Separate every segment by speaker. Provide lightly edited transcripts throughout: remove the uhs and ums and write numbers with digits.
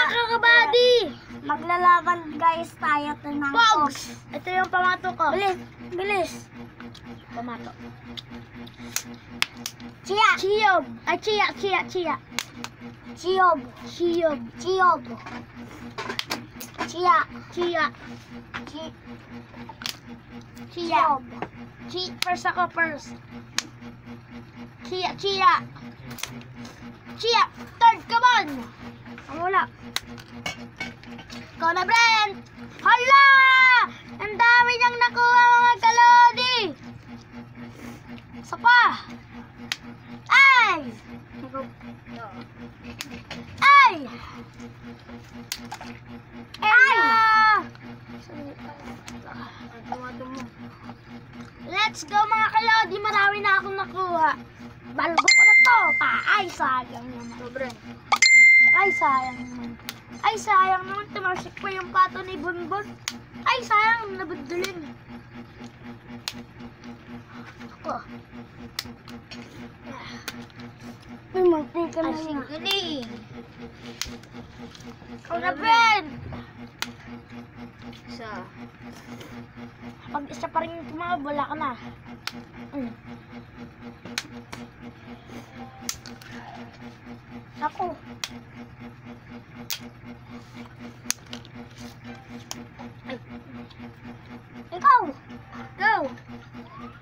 Speaker 1: ka kabady!
Speaker 2: Maglalaban guys tayo to ng
Speaker 1: Pogs! Ito yung pamato ko.
Speaker 2: Bilis, bilis.
Speaker 1: Pamato.
Speaker 2: Chia,
Speaker 1: Chiyog! Ay, Chia!
Speaker 2: chiyog,
Speaker 1: Chiyog!
Speaker 2: chiyog. Chia,
Speaker 1: Chia!
Speaker 2: chi,
Speaker 1: Chia!
Speaker 2: chiyog.
Speaker 1: First ako, first. Chia! Chia! Third, come on!
Speaker 2: Wala.
Speaker 1: Ikaw na, Brent! Hala! Ang dami niyang nakuha, mga kalodi! Isa pa! Ay! Ay! Ay! Let's go, mga kalodi! Marami na akong nakuha. Balbo ko na to! Ay, sayang naman. Ay, sayang naman. Ay, sayang naman. Tumasik pa yung pato ni Bunbun. Ay, sayang. Nabudulin. Ako.
Speaker 2: Uy, magtika na
Speaker 1: Ay,
Speaker 2: yun.
Speaker 1: sige. Ikaw na, Ben. Isa. Pag isa pa rin yung tumawag, wala ka na. Ako. Ay. Ikaw. Go.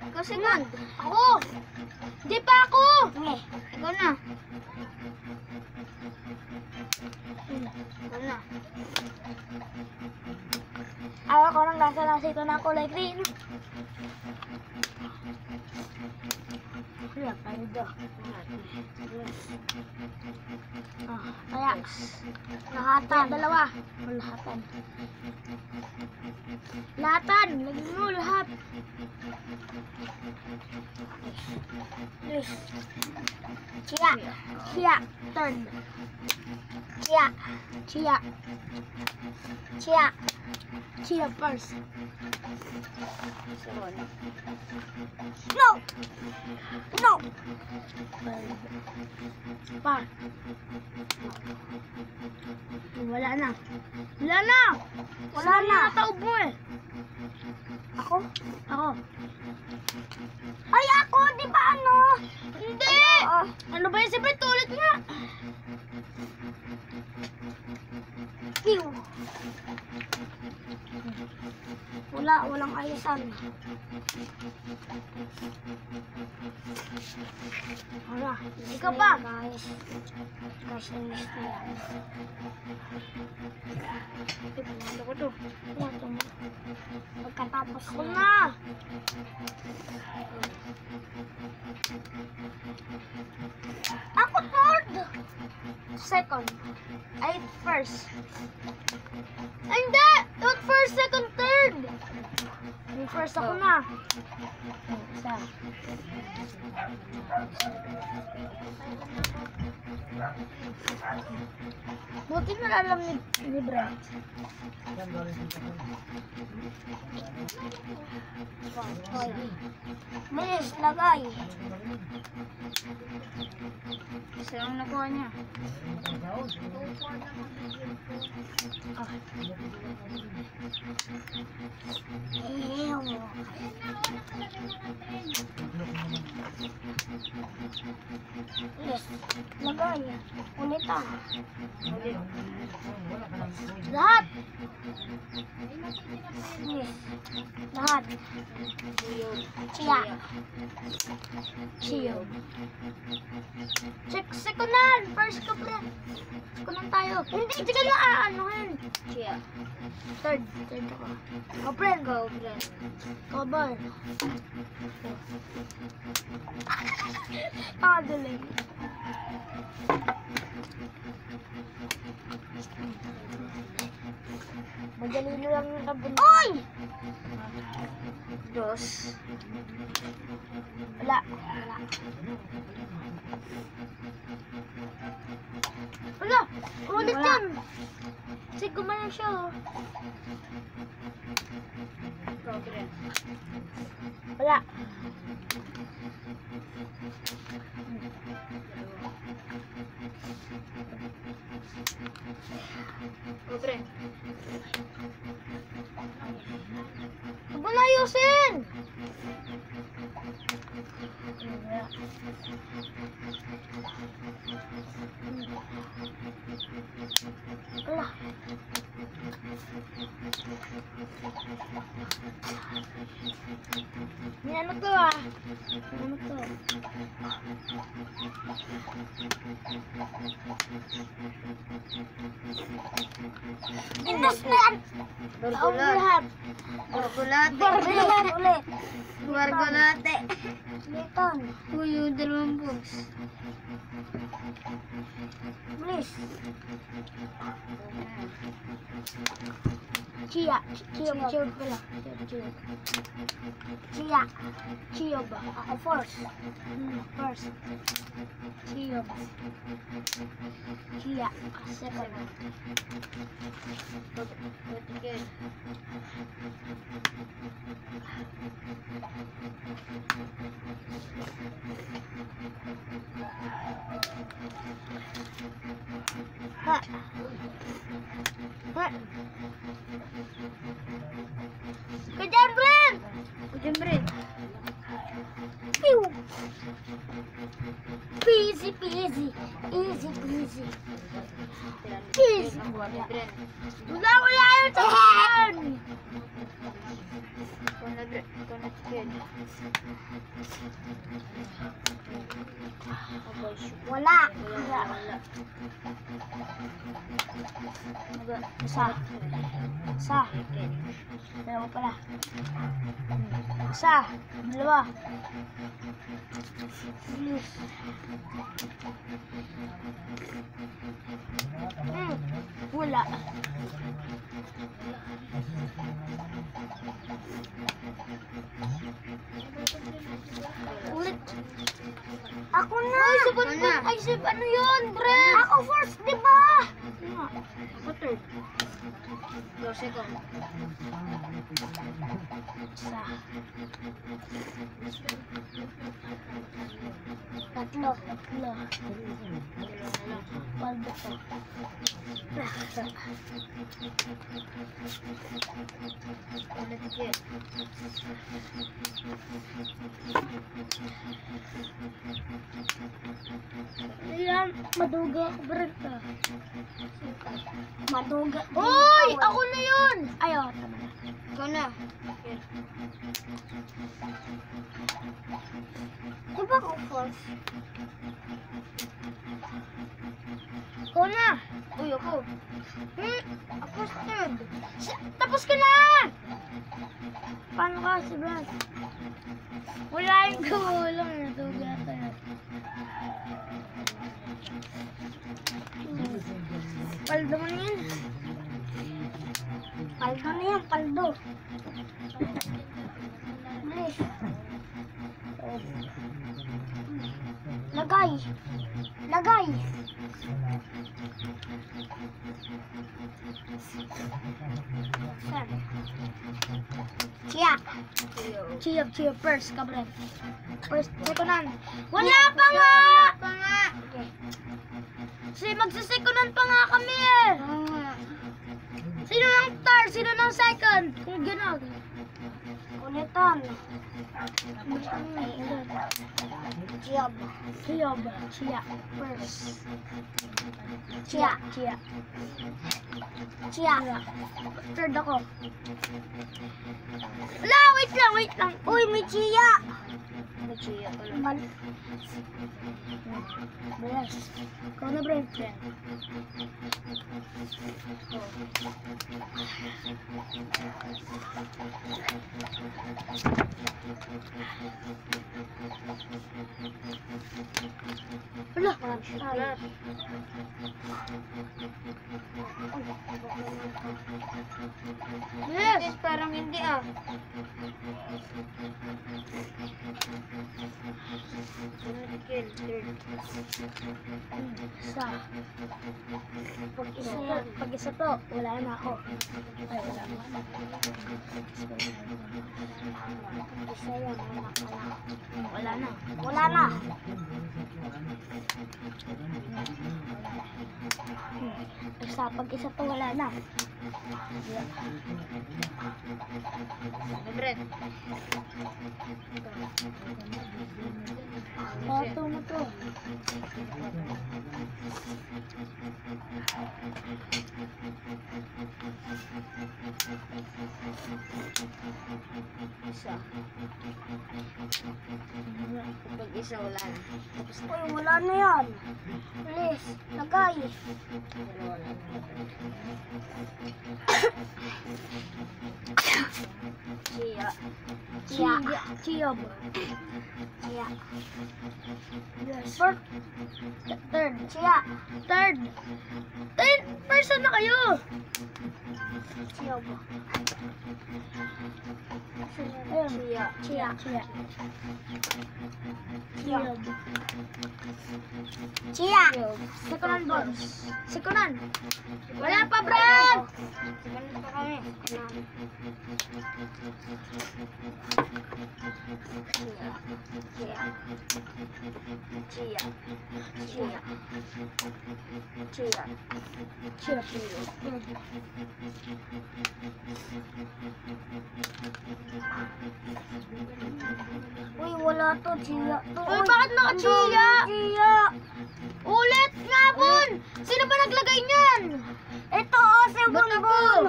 Speaker 1: Ikaw second. Ako. Di pa ako.
Speaker 2: Okay.
Speaker 1: Ikaw na. Ikaw na. Ayaw ko nang nasa ito na kulay green. Wala tayo daw. Kaya, lahatan. Dalawa. Lahatan. Lahatan. Lagyan mo lahat.
Speaker 2: Yes. Chia,
Speaker 1: Chia. Turn.
Speaker 2: chia,
Speaker 1: Chia.
Speaker 2: chia.
Speaker 1: Chia first.
Speaker 2: No! No!
Speaker 1: Pa. Wala na. Wala na.
Speaker 2: Wala na.
Speaker 1: Nataob mo eh.
Speaker 2: Ako?
Speaker 1: Ako.
Speaker 2: Ay, ako! Di ba ano?
Speaker 1: Hindi! Ano ba yung si Brett? Ulit nga.
Speaker 2: Pew! Walang ayusan.
Speaker 1: Wala. Ikaw pa.
Speaker 2: Guys, inis na yan.
Speaker 1: Ano ko to?
Speaker 2: Pagkatapos
Speaker 1: Ako
Speaker 2: na.
Speaker 1: na.
Speaker 2: Ako third!
Speaker 1: Second. Ay, first. Ay, hindi! Not first, second, third. Yung first ako na. Isa. Buti nalalam ni Brent.
Speaker 2: Bilis, lagay.
Speaker 1: Isa ang nakuha niya.
Speaker 2: Ew. Bilis, lagay. Ulit ah.
Speaker 1: Lahat.
Speaker 2: Bilis. Lahat. Chia.
Speaker 1: Chiyo. Check, sekundan. First ko pa. Sekundan tayo. Hindi, sige na aanuhin. Chia. Third ako. Go, friend. Go, friend. Cover.
Speaker 2: Galing.
Speaker 1: Madali nyo lang yung nabunod.
Speaker 2: Oy!
Speaker 1: Dos. Wala. Wala. Ulit
Speaker 2: Wala.
Speaker 1: yan. Kasi gumana lang siya. Oh.
Speaker 2: Progress.
Speaker 1: Wala.
Speaker 2: Progress.
Speaker 1: Huwag mo na ayusin! Wala. May ano to ah? May ano to? Indos na yan!
Speaker 2: Burgulat. Burgulate.
Speaker 1: Barbilan ulit.
Speaker 2: Burgulate.
Speaker 1: Liton.
Speaker 2: Uy, yung 2 box.
Speaker 1: Please. Chia. Chia pala. Chia. Chia ba? Ako first. First. Chia ba? Chia. Second.
Speaker 2: Good.
Speaker 1: Ha. Ha. Kejar, Bren!
Speaker 2: Kujembrit.
Speaker 1: Piu! Peasy, peasy. Easy, peasy. Peasy.
Speaker 2: Bren.
Speaker 1: Wala yung tahan!
Speaker 2: Ikaw na, Bren. Ikaw na, chicken.
Speaker 1: Wala.
Speaker 2: Wala.
Speaker 1: Isa. Isa. Dalawa pala. Isa. Dalawa. Bilis. Wala. Ulit. Ako na. Ay, sabat
Speaker 2: Ako
Speaker 1: ba?
Speaker 2: na.
Speaker 1: Ay, ano yun, Bre? Ako first, di ba?
Speaker 2: Ako third. Go second.
Speaker 1: Isa. Tatlo. Paldo ko.
Speaker 2: Ikaw na, chicken.
Speaker 1: Ayan, maduga ako, Bre. Maduga. Uy! Ako na yun! Ayaw, tama na.
Speaker 2: Ikaw na.
Speaker 1: Di ba ako first? Ako na!
Speaker 2: Uy, ako.
Speaker 1: Ako third. Tapos ka na! Paano ka si Brad? Wala yung gulong. Natuga tayo. Paldo mo na yun. Paldo na yan, paldo. Bilis. Lagay. Lagay. Chia. Chia first, kabren. First, sekundan. Wala pa nga!
Speaker 2: Pa nga.
Speaker 1: Okay. Kasi magsisekunan pa nga kami eh. Sino ng third? Sino ng second? Kung gano'n. Ulitan. Chia ba? Chia ba? Chia. First. Chia. Chia. Chia. Third ako. Wala, wait lang. Uy, may chia.
Speaker 2: Mag-chia ka lang.
Speaker 1: Mal. Beres. Ikaw na, Brent. Wala.
Speaker 2: Wala.
Speaker 1: Yes.
Speaker 2: guys, parang hindi ah.
Speaker 1: Isa. Pag isa to, wala na ako. Ay, wala na.
Speaker 2: Isa yan,
Speaker 1: Wala na.
Speaker 2: wala na.
Speaker 1: Isa, pag isa to, wala na.
Speaker 2: Brent.
Speaker 1: Pato mo to.
Speaker 2: Isa. Pag isa, wala na.
Speaker 1: Uy, wala na yan. Please, lagay.
Speaker 2: Wala na. Siya.
Speaker 1: Chiyab.
Speaker 2: Siya.
Speaker 1: Yes. Third. Siya. Third. Person na kayo.
Speaker 2: Siya ba?
Speaker 1: Ayun.
Speaker 2: Siya.
Speaker 1: Chia. Chiyab.
Speaker 2: Siya.
Speaker 1: Sekunan, boss. Sekunan. Wala pa, Brad.
Speaker 2: Ganun pa kami. Uy, wala to, Chia.
Speaker 1: Uy, bakit naka-chia?
Speaker 2: Chia.
Speaker 1: Ulit nga, Bon. Sino ba naglagay niyan?
Speaker 2: Ito, oh, si
Speaker 1: Ba't ako?
Speaker 2: Bonbon.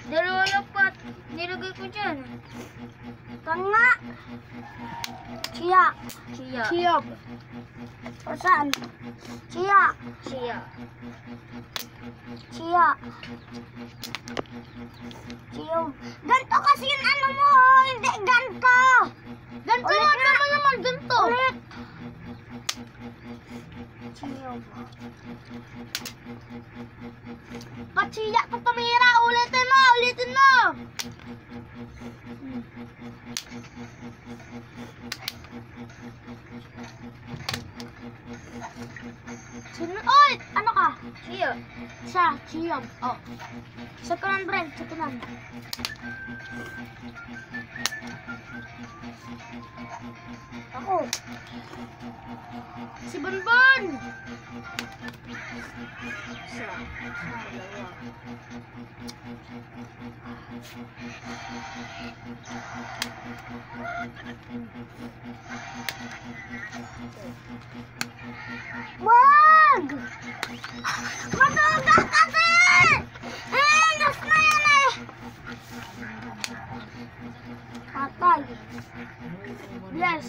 Speaker 1: Dalawa lang pa. Nilagay ko dyan.
Speaker 2: Tanga. Chia.
Speaker 1: Chiyab.
Speaker 2: O saan? Chia.
Speaker 1: Chia.
Speaker 2: Chia. Chia. Ganto kasi yung ano mo, hindi ganto.
Speaker 1: Ganito
Speaker 2: Ulit
Speaker 1: lang
Speaker 2: nga.
Speaker 1: naman ganito.
Speaker 2: Ulit. Chia.
Speaker 1: Kachiya pa pamira. Ulitin mo. Sino? Oy! Ano ka?
Speaker 2: Chia.
Speaker 1: Chiyab. Oh. Sekunan, Brent. Sekunan.
Speaker 2: Ako.
Speaker 1: Si Bonbon.
Speaker 2: Isa. Dalawa.
Speaker 1: Wag!
Speaker 2: Matuga kasi! Nas na yan eh!
Speaker 1: Patay. Yes.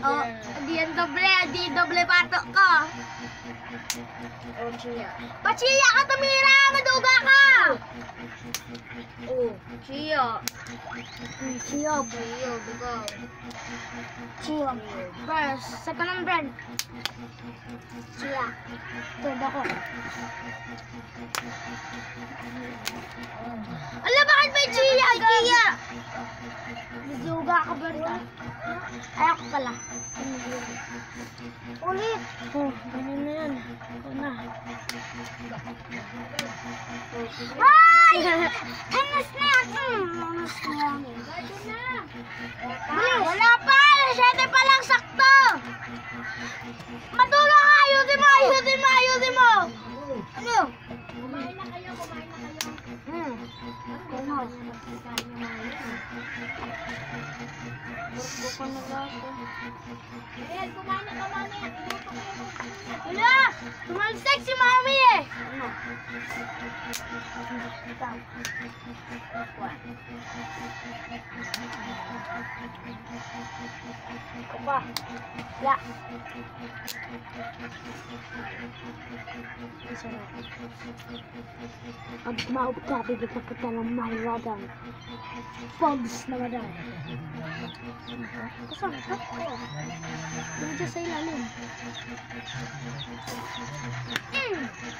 Speaker 1: Oh, di doble patok ko.
Speaker 2: Oh, Chia.
Speaker 1: Pachiya ka tumira, maduga ka.
Speaker 2: Oh, Chia.
Speaker 1: Chiyab.
Speaker 2: Chia, bugaw.
Speaker 1: Chiyab. First, second ang brand.
Speaker 2: Chia.
Speaker 1: Third ako. Ala, bakit may chiya? Chiya. Maduga ka ba rin? Ay, ako pala.
Speaker 2: Ulit.
Speaker 1: Oh, ganyan na yan. Ako na.
Speaker 2: Ay! Anas na yan. Anas na yan.
Speaker 1: Wala pa! 7 pa lang sakto! Matulog ka! Ayusin mo! Ano? Kumain na kayo.
Speaker 2: Ano? Gusto ko na lahat.
Speaker 1: Ayan, kumain na ka, mami. Wala! Tumalsik si mami eh!
Speaker 2: Ano? Ito pa.
Speaker 1: Ya. Ang maub ka, bibigyan kita ng mahiradan. Pogs na madan. Kasama ka? Diyan sa ilalim.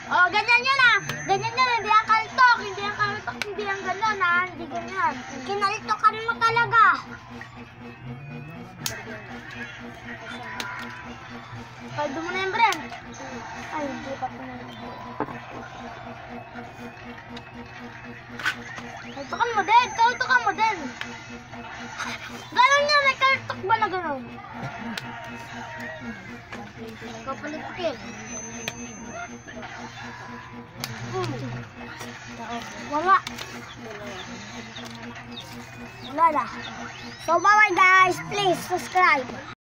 Speaker 1: Oh, ganyan yan ah. Ganyan yan, hindi ang kaltok. Hindi ang kaltok, hindi ang gano'n ah. Hindi ganyan.
Speaker 2: Kinaltokan mo talaga.
Speaker 1: Kaldo mo na yung Bren. Ay, hindi pa po na. Kaltokan mo din. Kaltokan mo din. Ganon yan. May kaltok ba na ganon? Kapalitin.
Speaker 2: Wala. Wala na. So, bye-bye guys. Please subscribe.